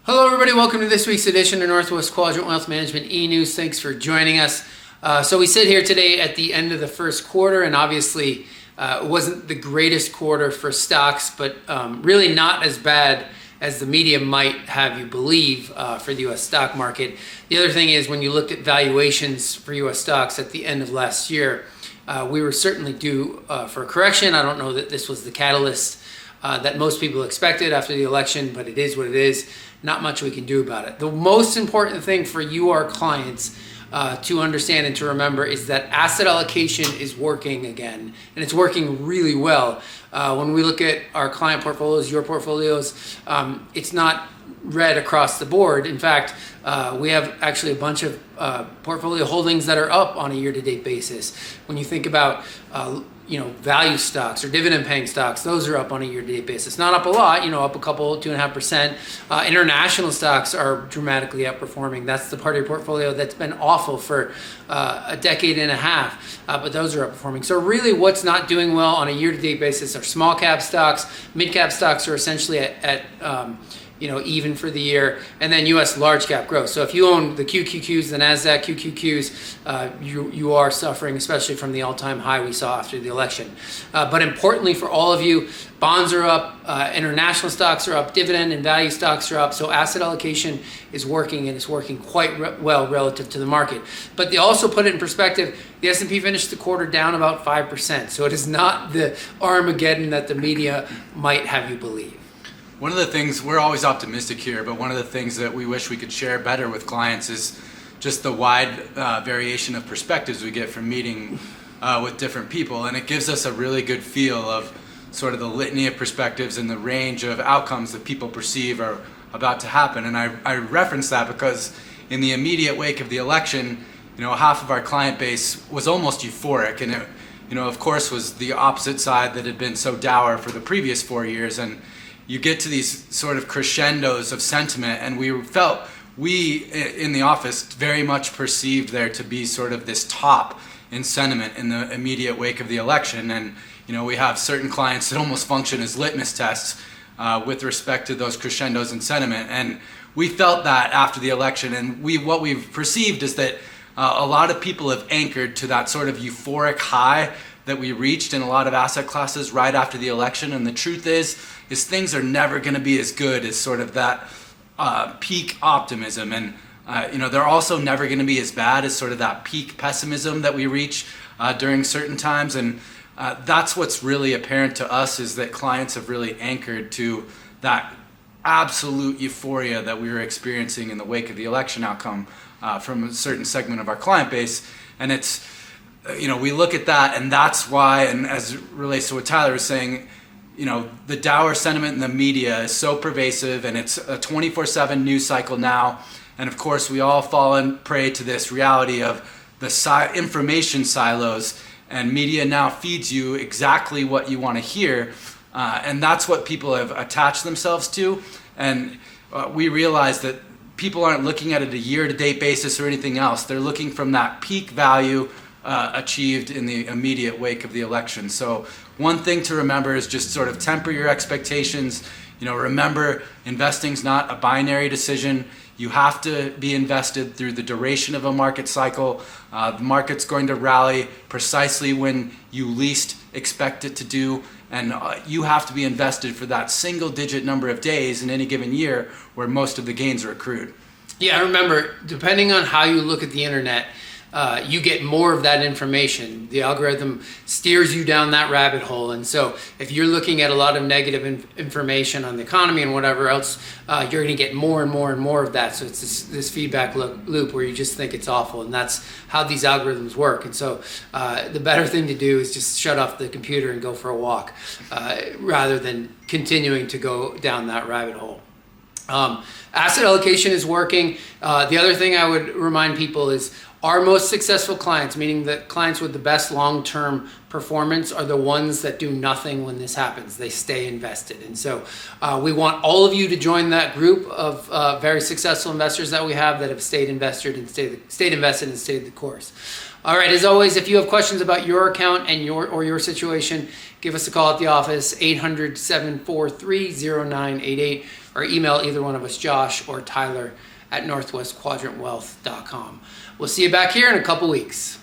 Hello everybody, welcome to this week's edition of Northwest Quadrant Wealth Management E-News. Thanks for joining us. So we sit here today at the end of the first quarter, and obviously it wasn't the greatest quarter for stocks, but really not as bad as the media might have you believe for the U.S. stock market. The other thing is, when you looked at valuations for U.S. stocks at the end of last year, we were certainly due for a correction. I don't know that this was the catalyst that most people expected after the election, but it is what it is. Not much we can do about it. The most important thing for you, our clients, to understand and to remember is that asset allocation is working again, and it's working really well. When we look at our client portfolios, your portfolios, it's not red across the board. In fact, we have actually a bunch of portfolio holdings that are up on a year-to-date basis. When you think about value stocks or dividend-paying stocks, those are up on a year-to-date basis. Not up a lot, up a couple, 2.5%. International stocks are dramatically outperforming. That's the part of your portfolio that's been awful for a decade and a half, but those are outperforming. So really, what's not doing well on a year-to-date basis are small-cap stocks. Mid-cap stocks are essentially at even for the year, and then U.S. large cap growth. So if you own the QQQs, the NASDAQ QQQs, you are suffering, especially from the all-time high we saw after the election. But importantly for all of you, bonds are up, international stocks are up, dividend and value stocks are up. So asset allocation is working, and it's working quite well relative to the market. But they also put it in perspective. The S&P finished the quarter down about 5%. So it is not the Armageddon that the media might have you believe. One of the things, we're always optimistic here, but one of the things that we wish we could share better with clients is just the wide variation of perspectives we get from meeting with different people. And it gives us a really good feel of sort of the litany of perspectives and the range of outcomes that people perceive are about to happen. And I reference that because in the immediate wake of the election, half of our client base was almost euphoric. And it, of course, was the opposite side that had been so dour for the previous 4 years. And you get to these sort of crescendos of sentiment, and we in the office very much perceived there to be sort of this top in sentiment in the immediate wake of the election. And we have certain clients that almost function as litmus tests with respect to those crescendos in sentiment, and we felt that after the election. And what we've perceived is that a lot of people have anchored to that sort of euphoric high that we reached in a lot of asset classes right after the election. And the truth is things are never going to be as good as sort of that peak optimism. And they're also never going to be as bad as sort of that peak pessimism that we reach during certain times. And that's what's really apparent to us, is that clients have really anchored to that absolute euphoria that we were experiencing in the wake of the election outcome from a certain segment of our client base. And it's we look at that, and that's why, and as it relates to what Tyler was saying, the dour sentiment in the media is so pervasive, and it's a 24/7 news cycle now. And of course, we all fall prey to this reality of the information silos, and media now feeds you exactly what you want to hear. And that's what people have attached themselves to. And we realize that people aren't looking at it a year-to-date basis or anything else. They're looking from that peak value achieved in the immediate wake of the election. So one thing to remember is just sort of temper your expectations. Remember, investing's not a binary decision. You have to be invested through the duration of a market cycle. The market's going to rally precisely when you least expect it to do, and you have to be invested for that single-digit number of days in any given year where most of the gains are accrued. Yeah, remember, depending on how you look at the internet, you get more of that information. The algorithm steers you down that rabbit hole. And so if you're looking at a lot of negative information on the economy and whatever else, you're going to get more and more and more of that. So it's this feedback loop where you just think it's awful. And that's how these algorithms work. And so the better thing to do is just shut off the computer and go for a walk rather than continuing to go down that rabbit hole. Asset allocation is working. The other thing I would remind people is our most successful clients, meaning the clients with the best long-term performance, are the ones that do nothing when this happens. They stay invested. And so we want all of you to join that group of very successful investors that we have that have stayed invested and stayed the course. All right, as always, if you have questions about your account and your situation, give us a call at the office, 800-743-0988, or email either one of us, Josh or Tyler, at northwestquadrantwealth.com. We'll see you back here in a couple weeks.